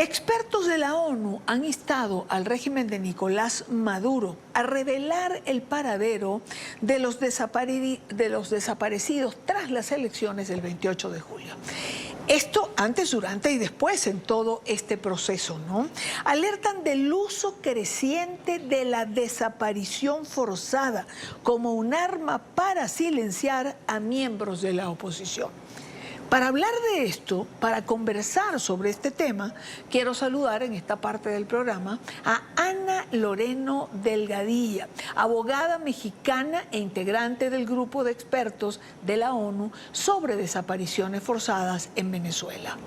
Expertos de la ONU han instado al régimen de Nicolás Maduro a revelar el paradero de los desaparecidos tras las elecciones del 28 de julio. Esto antes, durante y después en todo este proceso, ¿no? Alertan del uso creciente de la desaparición forzada como un arma para silenciar a miembros de la oposición. Para hablar de esto, para conversar sobre este tema, quiero saludar en esta parte del programa a Ana Loreno Delgadilla, abogada mexicana e integrante del grupo de expertos de la ONU sobre desapariciones forzadas en Venezuela.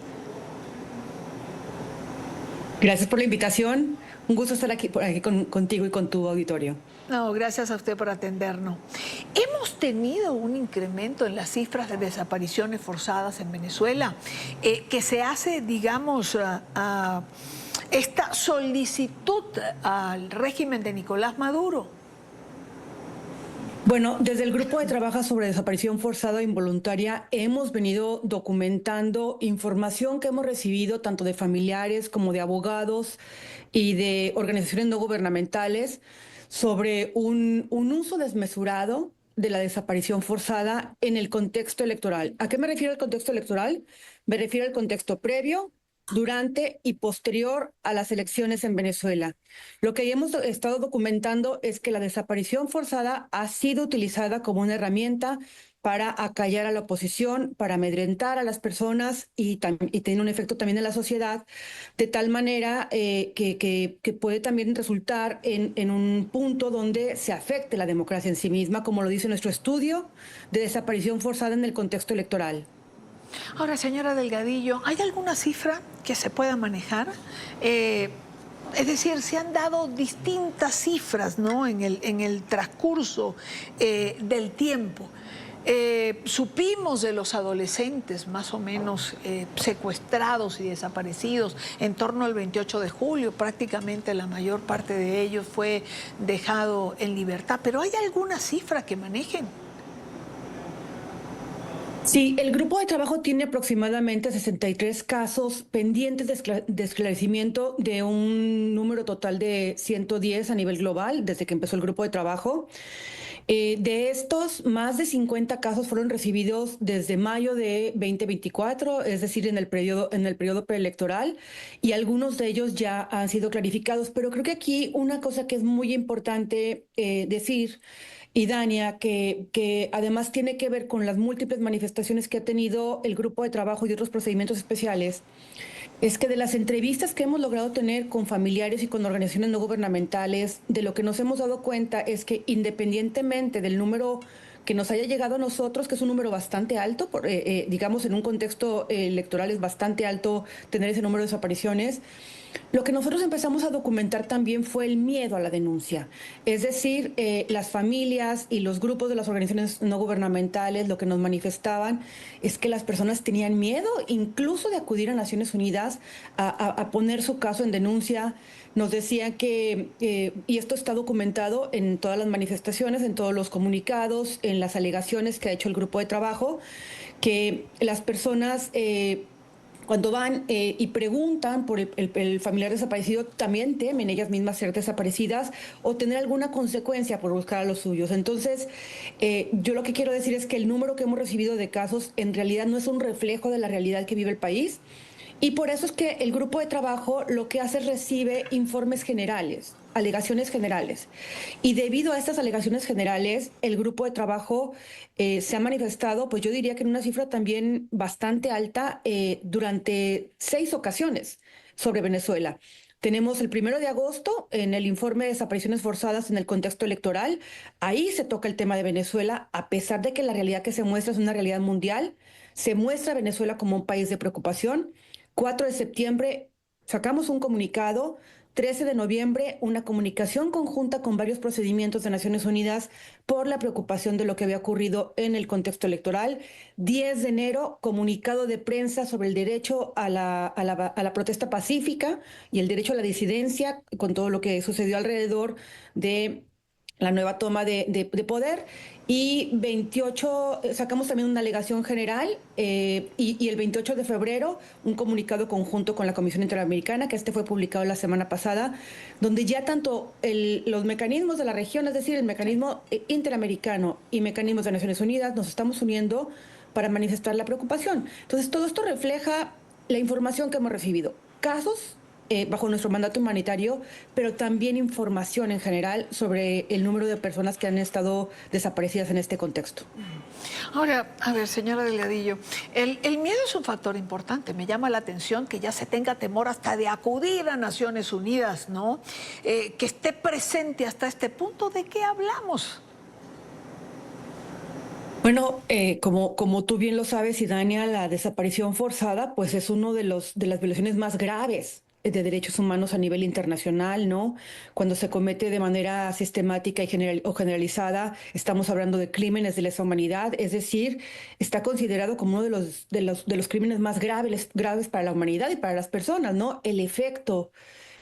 Gracias por la invitación. Un gusto estar aquí contigo y con tu auditorio. No, gracias a usted por atendernos. Hemos tenido un incremento en las cifras de desapariciones forzadas en Venezuela, que se hace, digamos, a esta solicitud al régimen de Nicolás Maduro. Bueno, desde el Grupo de Trabajo sobre Desaparición Forzada e Involuntaria hemos venido documentando información que hemos recibido tanto de familiares como de abogados y de organizaciones no gubernamentales sobre un uso desmesurado de la desaparición forzada en el contexto electoral. ¿A qué me refiero al contexto electoral? Me refiero al contexto previo, durante y posterior a las elecciones en Venezuela. Lo que hemos estado documentando es que la desaparición forzada ha sido utilizada como una herramienta para acallar a la oposición, para amedrentar a las personas y tiene un efecto también en la sociedad, de tal manera que puede también resultar en un punto donde se afecte la democracia en sí misma, como lo dice nuestro estudio de desaparición forzada en el contexto electoral. Ahora, señora Delgadillo, ¿hay alguna cifra que se pueda manejar? Es decir, se han dado distintas cifras, ¿no?, en el transcurso del tiempo. Supimos de los adolescentes más o menos secuestrados y desaparecidos en torno al 28 de julio. Prácticamente la mayor parte de ellos fue dejado en libertad. ¿Pero hay alguna cifra que manejen? Sí, el grupo de trabajo tiene aproximadamente 63 casos pendientes de esclarecimiento de un número total de 110 a nivel global desde que empezó el grupo de trabajo. De estos, más de 50 casos fueron recibidos desde mayo de 2024, es decir, en el periodo preelectoral, y algunos de ellos ya han sido clarificados. Pero creo que aquí una cosa que es muy importante decir, y Dania, que además tiene que ver con las múltiples manifestaciones que ha tenido el grupo de trabajo y otros procedimientos especiales, es que de las entrevistas que hemos logrado tener con familiares y con organizaciones no gubernamentales, de lo que nos hemos dado cuenta es que independientemente del número que nos haya llegado a nosotros, que es un número bastante alto, digamos en un contexto electoral es bastante alto tener ese número de desapariciones, lo que nosotros empezamos a documentar también fue el miedo a la denuncia. Es decir, las familias y los grupos de las organizaciones no gubernamentales lo que nos manifestaban es que las personas tenían miedo incluso de acudir a Naciones Unidas a poner su caso en denuncia. Nos decían que, y esto está documentado en todas las manifestaciones, en todos los comunicados, en las alegaciones que ha hecho el grupo de trabajo, que las personas cuando van y preguntan por el familiar desaparecido, también temen ellas mismas ser desaparecidas o tener alguna consecuencia por buscar a los suyos. Entonces, yo lo que quiero decir es que el número que hemos recibido de casos en realidad no es un reflejo de la realidad que vive el país. Y por eso es que el grupo de trabajo lo que hace es recibe informes generales, alegaciones generales. Y debido a estas alegaciones generales, el grupo de trabajo se ha manifestado, pues yo diría que en una cifra también bastante alta durante 6 ocasiones sobre Venezuela. Tenemos el 1 de agosto en el informe de desapariciones forzadas en el contexto electoral. Ahí se toca el tema de Venezuela, a pesar de que la realidad que se muestra es una realidad mundial. Se muestra a Venezuela como un país de preocupación. 4 de septiembre sacamos un comunicado. 13 de noviembre, una comunicación conjunta con varios procedimientos de Naciones Unidas por la preocupación de lo que había ocurrido en el contexto electoral. 10 de enero, comunicado de prensa sobre el derecho a la protesta pacífica y el derecho a la disidencia, con todo lo que sucedió alrededor de la nueva toma de poder, y 28, sacamos también una alegación general, y el 28 de febrero un comunicado conjunto con la Comisión Interamericana, que fue publicado la semana pasada, donde ya tanto los mecanismos de la región, es decir, el mecanismo interamericano y mecanismos de Naciones Unidas, nos estamos uniendo para manifestar la preocupación. Entonces, todo esto refleja la información que hemos recibido. Casos bajo nuestro mandato humanitario, pero también información en general sobre el número de personas que han estado desaparecidas en este contexto. Ahora, a ver, señora Delgadillo, el miedo es un factor importante. Me llama la atención que ya se tenga temor hasta de acudir a Naciones Unidas, ¿no? Que esté presente hasta este punto. ¿De qué hablamos? Bueno, como tú bien lo sabes, Idania, la desaparición forzada pues es uno de las violaciones más graves de derechos humanos a nivel internacional, ¿no? Cuando se comete de manera sistemática y generalizada, estamos hablando de crímenes de lesa humanidad, es decir, está considerado como uno de los crímenes más graves para la humanidad y para las personas, ¿no? El efecto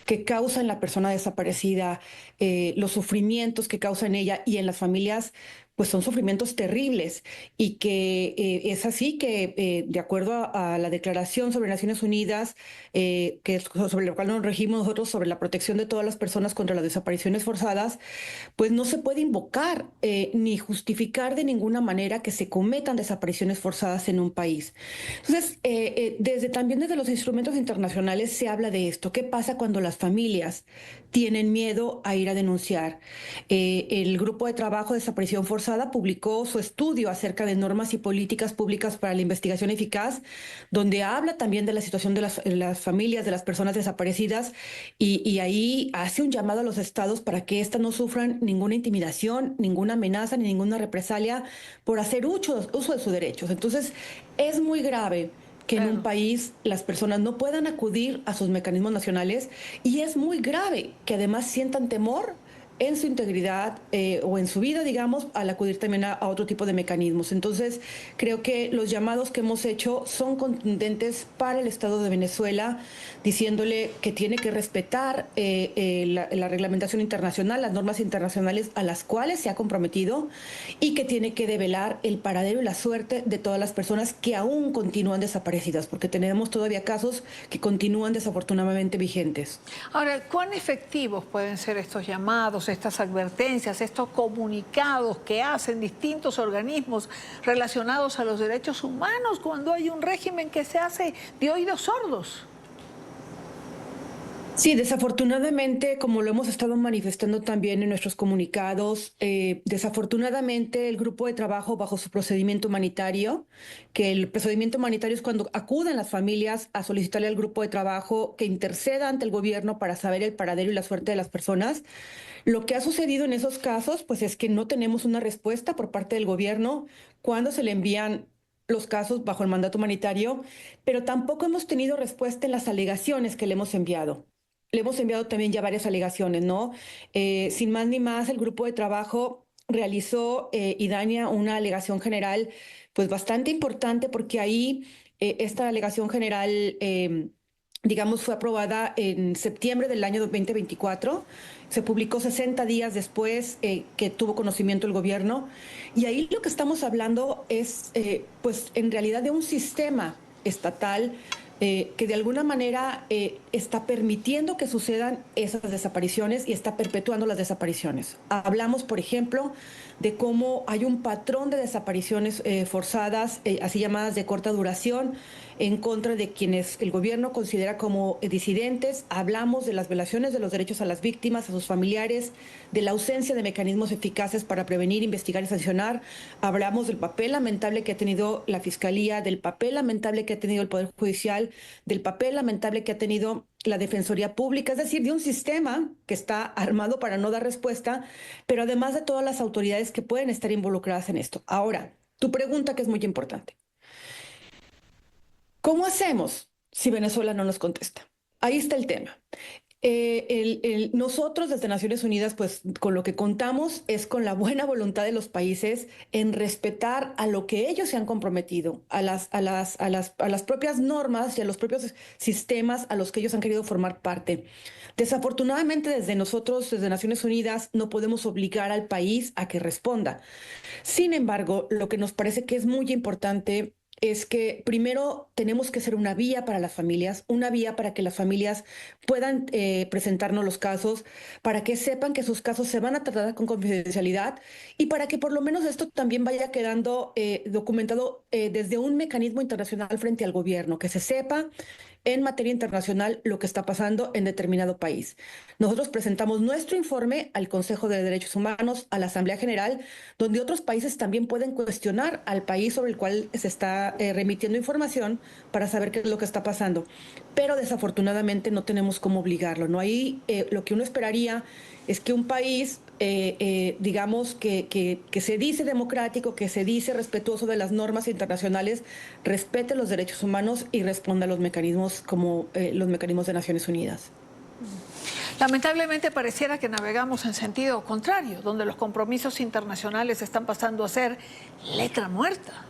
que causa en la persona desaparecida, los sufrimientos que causa en ella y en las familias, pues son sufrimientos terribles, y que es así que, de acuerdo a la Declaración sobre Naciones Unidas, que es sobre la cual nos regimos nosotros, sobre la protección de todas las personas contra las desapariciones forzadas, pues no se puede invocar ni justificar de ninguna manera que se cometan desapariciones forzadas en un país. Entonces, también desde los instrumentos internacionales se habla de esto. ¿Qué pasa cuando las familias tienen miedo a ir a denunciar? El Grupo de Trabajo de Desaparición Forzada publicó su estudio acerca de normas y políticas públicas para la investigación eficaz, donde habla también de la situación de las familias, de las personas desaparecidas, y ahí hace un llamado a los estados para que éstas no sufran ninguna intimidación, ninguna amenaza ni ninguna represalia por hacer uso de sus derechos. Entonces, es muy grave que en un país las personas no puedan acudir a sus mecanismos nacionales, y es muy grave que además sientan temor en su integridad o en su vida, digamos, al acudir también a otro tipo de mecanismos. Entonces, creo que los llamados que hemos hecho son contundentes para el Estado de Venezuela, diciéndole que tiene que respetar la reglamentación internacional, las normas internacionales a las cuales se ha comprometido, y que tiene que develar el paradero y la suerte de todas las personas que aún continúan desaparecidas, porque tenemos todavía casos que continúan desafortunadamente vigentes. Ahora, ¿cuán efectivos pueden ser estos llamados, estas advertencias, estos comunicados que hacen distintos organismos relacionados a los derechos humanos cuando hay un régimen que se hace de oídos sordos? Sí, desafortunadamente, como lo hemos estado manifestando también en nuestros comunicados, desafortunadamente el grupo de trabajo bajo su procedimiento humanitario, que el procedimiento humanitario es cuando acuden las familias a solicitarle al grupo de trabajo que interceda ante el gobierno para saber el paradero y la suerte de las personas. Lo que ha sucedido en esos casos, pues es que no tenemos una respuesta por parte del gobierno cuando se le envían los casos bajo el mandato humanitario, pero tampoco hemos tenido respuesta en las alegaciones que le hemos enviado. Le hemos enviado también ya varias alegaciones, ¿no? Sin más ni más, el grupo de trabajo realizó, Idania, una alegación general, pues bastante importante, porque ahí esta alegación general, digamos, fue aprobada en septiembre del año 2024. Se publicó 60 días después que tuvo conocimiento el gobierno. Y ahí lo que estamos hablando es, pues, en realidad de un sistema estatal que de alguna manera está permitiendo que sucedan esas desapariciones y está perpetuando las desapariciones. Hablamos, por ejemplo, de cómo hay un patrón de desapariciones forzadas, así llamadas de corta duración, en contra de quienes el gobierno considera como disidentes. Hablamos de las violaciones de los derechos a las víctimas, a sus familiares, de la ausencia de mecanismos eficaces para prevenir, investigar y sancionar. Hablamos del papel lamentable que ha tenido la Fiscalía, del papel lamentable que ha tenido el Poder Judicial, del papel lamentable que ha tenido la Defensoría Pública, es decir, de un sistema que está armado para no dar respuesta, pero además de todas las autoridades que pueden estar involucradas en esto. Ahora, tu pregunta, que es muy importante. ¿Cómo hacemos si Venezuela no nos contesta? Ahí está el tema. Nosotros desde Naciones Unidas, pues con lo que contamos es con la buena voluntad de los países en respetar a lo que ellos se han comprometido, a las propias normas y a los propios sistemas a los que ellos han querido formar parte. Desafortunadamente, desde nosotros, desde Naciones Unidas, no podemos obligar al país a que responda. Sin embargo, lo que nos parece que es muy importante es que primero tenemos que ser una vía para las familias, una vía para que las familias puedan presentarnos los casos, para que sepan que sus casos se van a tratar con confidencialidad y para que por lo menos esto también vaya quedando documentado desde un mecanismo internacional frente al gobierno, que se sepa en materia internacional lo que está pasando en determinado país. Nosotros presentamos nuestro informe al Consejo de Derechos Humanos, a la Asamblea General, donde otros países también pueden cuestionar al país sobre el cual se está remitiendo información para saber qué es lo que está pasando. Pero desafortunadamente no tenemos cómo obligarlo, ¿no? Ahí lo que uno esperaría es que un país, digamos, que se dice democrático, que se dice respetuoso de las normas internacionales, respete los derechos humanos y responda a los mecanismos como los mecanismos de Naciones Unidas. Lamentablemente pareciera que navegamos en sentido contrario, donde los compromisos internacionales están pasando a ser letra muerta.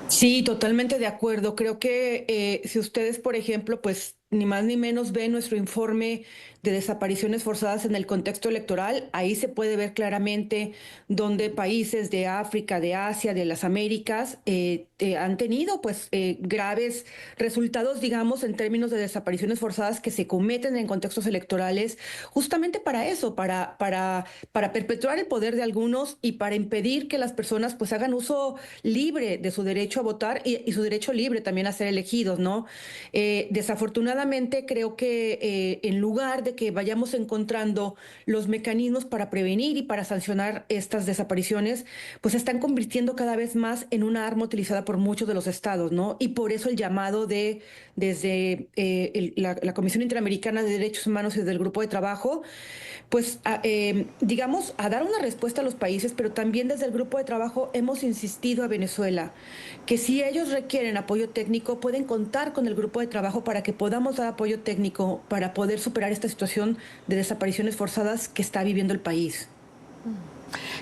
Sí, totalmente de acuerdo. Creo que si ustedes, por ejemplo, pues ni más ni menos ven nuestro informe de desapariciones forzadas en el contexto electoral, ahí se puede ver claramente donde países de África, de Asia, de las Américas han tenido pues graves resultados, digamos, en términos de desapariciones forzadas que se cometen en contextos electorales, justamente para eso, para perpetuar el poder de algunos y para impedir que las personas pues hagan uso libre de su derecho a votar y su derecho libre también a ser elegidos, ¿no? Desafortunadamente creo que en lugar de que vayamos encontrando los mecanismos para prevenir y para sancionar estas desapariciones, pues se están convirtiendo cada vez más en una arma utilizada por muchos de los estados, ¿no? Y por eso el llamado desde la Comisión Interamericana de Derechos Humanos y desde el Grupo de Trabajo, pues digamos, a dar una respuesta a los países, pero también desde el Grupo de Trabajo hemos insistido a Venezuela que si ellos requieren apoyo técnico, pueden contar con el Grupo de Trabajo para que podamos dar apoyo técnico para poder superar esta situación de desapariciones forzadas que está viviendo el país.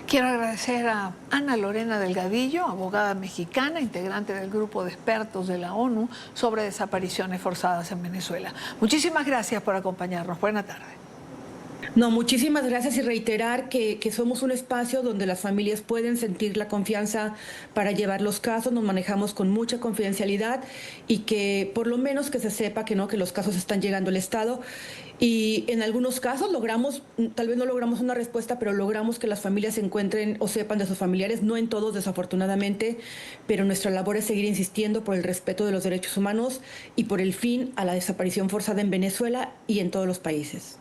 Quiero agradecer a Ana Lorena Delgadillo, abogada mexicana, integrante del grupo de expertos de la ONU sobre desapariciones forzadas en Venezuela. Muchísimas gracias por acompañarnos. Buena tarde. No, muchísimas gracias y reiterar que somos un espacio donde las familias pueden sentir la confianza para llevar los casos, nos manejamos con mucha confidencialidad y que por lo menos que se sepa que no, que los casos están llegando al Estado y en algunos casos logramos, tal vez no logramos una respuesta, pero logramos que las familias se encuentren o sepan de sus familiares, no en todos desafortunadamente, pero nuestra labor es seguir insistiendo por el respeto de los derechos humanos y por el fin a la desaparición forzada en Venezuela y en todos los países.